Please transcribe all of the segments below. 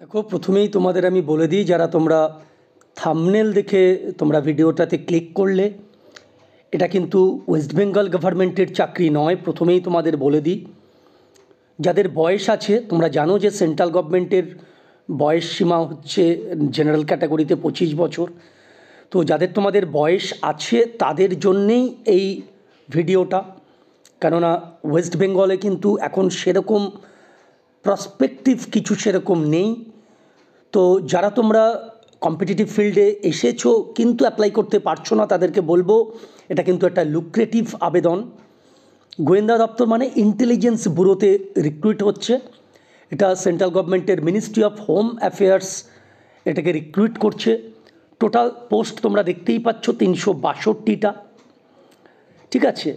দেখো, প্রথমেই তোমাদের আমি বলে দিই, যারা তোমরা থাম্বনেল দেখে তোমরা ভিডিওটাতে ক্লিক করলে, এটা কিন্তু ওয়েস্ট বেঙ্গল গভর্নমেন্টের চাকরি নয়। প্রথমেই তোমাদের বলে দিই, যাদের বয়স আছে, তোমরা জানো যে সেন্ট্রাল গভর্নমেন্টের বয়স সীমা হচ্ছে জেনারেল ক্যাটাগরিতে 25 বছর। তো যাদের তোমাদের বয়স আছে তাদের জন্যেই এই ভিডিওটা, কেননা ওয়েস্ট বেঙ্গলে কিন্তু এখন সেরকম প্রসপেক্টিভ কিছু সেরকম নেই। তো যারা তোমরা কম্পিটিটিভ ফিল্ডে এসেছো কিন্তু অ্যাপ্লাই করতে পারছো না, তাদেরকে বলবো এটা কিন্তু একটা লুক্রেটিভ আবেদন। গোয়েন্দা দপ্তর মানে ইন্টেলিজেন্স ব্যুরোতে রিক্রুইট হচ্ছে। এটা সেন্ট্রাল গভর্নমেন্টের মিনিস্ট্রি অফ হোম অ্যাফেয়ার্স এটাকে রিক্রুইট করছে। টোটাল পোস্ট তোমরা দেখতেই পাচ্ছ 362টা। ঠিক আছে,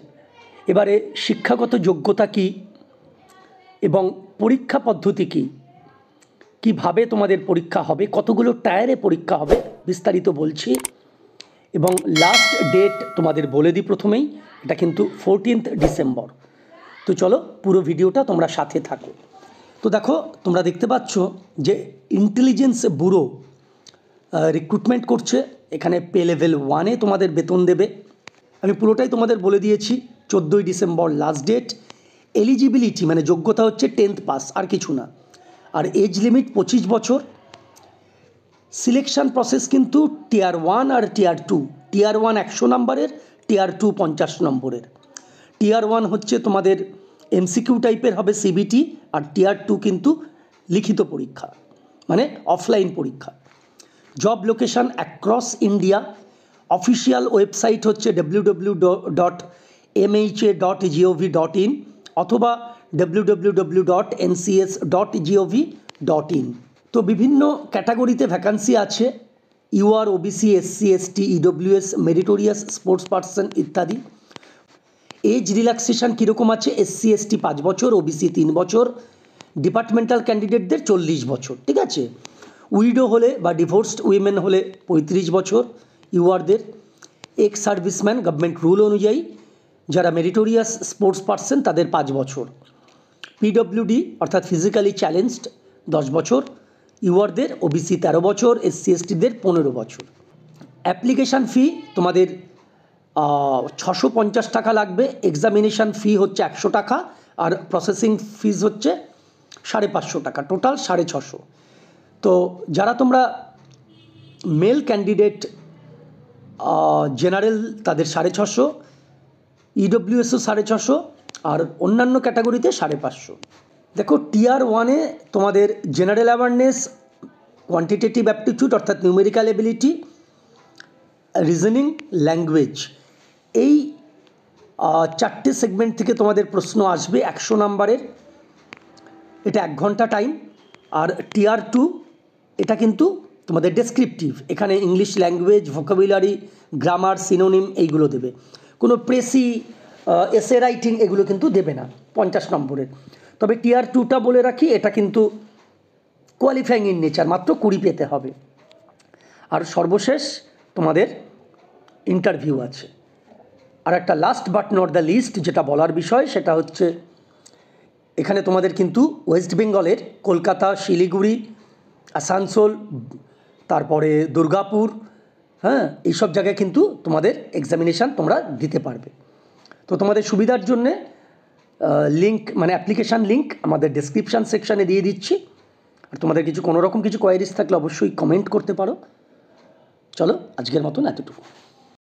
এবারে শিক্ষাগত যোগ্যতা কী এবং পরীক্ষা পদ্ধতি কী, কীভাবে তোমাদের পরীক্ষা হবে, কতগুলো টায়ারে পরীক্ষা হবে, বিস্তারিত বলছি। এবং লাস্ট ডেট তোমাদের বলে দিই প্রথমেই, এটা কিন্তু 14 ডিসেম্বর। তো চলো পুরো ভিডিওটা তোমরা সাথে থাকো। তো দেখো, তোমরা দেখতে পাচ্ছ যে ইন্টেলিজেন্স ব্যুরো রিক্রুটমেন্ট করছে। এখানে পে লেভেল 1-এ তোমাদের বেতন দেবে। আমি পুরোটাই তোমাদের বলে দিয়েছি। 14 ডিসেম্বর লাস্ট ডেট। এলিজিবিলিটি মানে যোগ্যতা হচ্ছে 10th পাস, আর কিছু না। আর এজ লিমিট 25 বছর। সিলেকশান প্রসেস কিন্তু টিয়ার 1 আর টিয়ার 2। টিয়ার 1 100 নম্বরের, টিয়ার 2 50 নম্বরের। টিয়ার 1 হচ্ছে তোমাদের এমসিকিউ টাইপের হবে, সিবিটি। আর টিয়ার 2 কিন্তু লিখিত পরীক্ষা, মানে অফলাইন পরীক্ষা। Job location across India. Official website হচ্ছে www.mha.gov.in অথবা www.ncs.gov.in। তো বিভিন্ন ক্যাটাগরিতে ভ্যাকান্সি আছে। UR, OBC, SC, ST, EWS, meritorious, sports person ইত্যাদি। এজ রিল্যাক্সেশন কীরকম আছে? এসসি এসটি 5 বছর, ওবিসি 3 বছর, ডিপার্টমেন্টাল ক্যান্ডিডেটদের 40 বছর। ঠিক আছে, উইডো হলে বা ডিভোর্সড উইমেন হলে 35 বছর ইউআরদের। এক্স সার্ভিসম্যান গভর্নমেন্ট রুল অনুযায়ী, যারা মেরিটোরিয়াস স্পোর্টস পার্সন তাদের 5 বছর। পিডব্লিউডি অর্থাৎ ফিজিক্যালি চ্যালেঞ্জড 10 বছর ইউআরদের, ওবিসি 13 বছর, এসসি এসটিদের 15 বছর। অ্যাপ্লিকেশান ফি তোমাদের 650 টাকা লাগবে। এক্সামিনেশান ফি হচ্ছে 100 টাকা, আর প্রসেসিং ফিজ হচ্ছে 550 টাকা, টোটাল 650। তো যারা তোমরা মেল ক্যান্ডিডেট জেনারেল তাদের 650, ইডব্লিউএসও 650, আর অন্যান্য ক্যাটাগরিতে 550। দেখো, টিয়ার 1-এ তোমাদের জেনারেল অ্যাওয়ারনেস, কোয়ান্টিটেটিভ অ্যাপটিটিউড অর্থাৎ নিউমেরিক্যাল এবিলিটি, রিজনিং, ল্যাঙ্গুয়েজ, এই 4টে সেগমেন্ট থেকে তোমাদের প্রশ্ন আসবে 100 নম্বরের। এটা 1 ঘন্টা টাইম। আর টিয়ার 2 এটা কিন্তু তোমাদের ডেসক্রিপটিভ। এখানে English language, vocabulary, grammar, synonym এইগুলো দেবে। কোনো প্রেসি, এসে রাইটিং এগুলো কিন্তু দেবে না 50 নম্বরের। তবে টিয়ার 2টা বলে রাখি, এটা কিন্তু কোয়ালিফাইং ইন নেচার, মাত্র 20 পেতে হবে। আর সর্বশেষ তোমাদের ইন্টারভিউ আছে। আর একটা last but not the least যেটা বলার বিষয়, সেটা হচ্ছে এখানে তোমাদের কিন্তু ওয়েস্ট বেঙ্গলের কলকাতা, শিলিগুড়ি, আসানসোল, তারপরে দুর্গাপুর, হ্যাঁ, এইসব জায়গায় কিন্তু তোমাদের এক্সামিনেশান তোমরা দিতে পারবে। তো তোমাদের সুবিধার জন্যে লিঙ্ক মানে অ্যাপ্লিকেশান লিঙ্ক আমাদের ডেসক্রিপশান সেকশানে দিয়ে দিচ্ছি। আর তোমাদের কোনো রকম কিছু কোয়ারিজ থাকলে অবশ্যই কমেন্ট করতে পারো। চলো, আজকের মতন এতটুকু।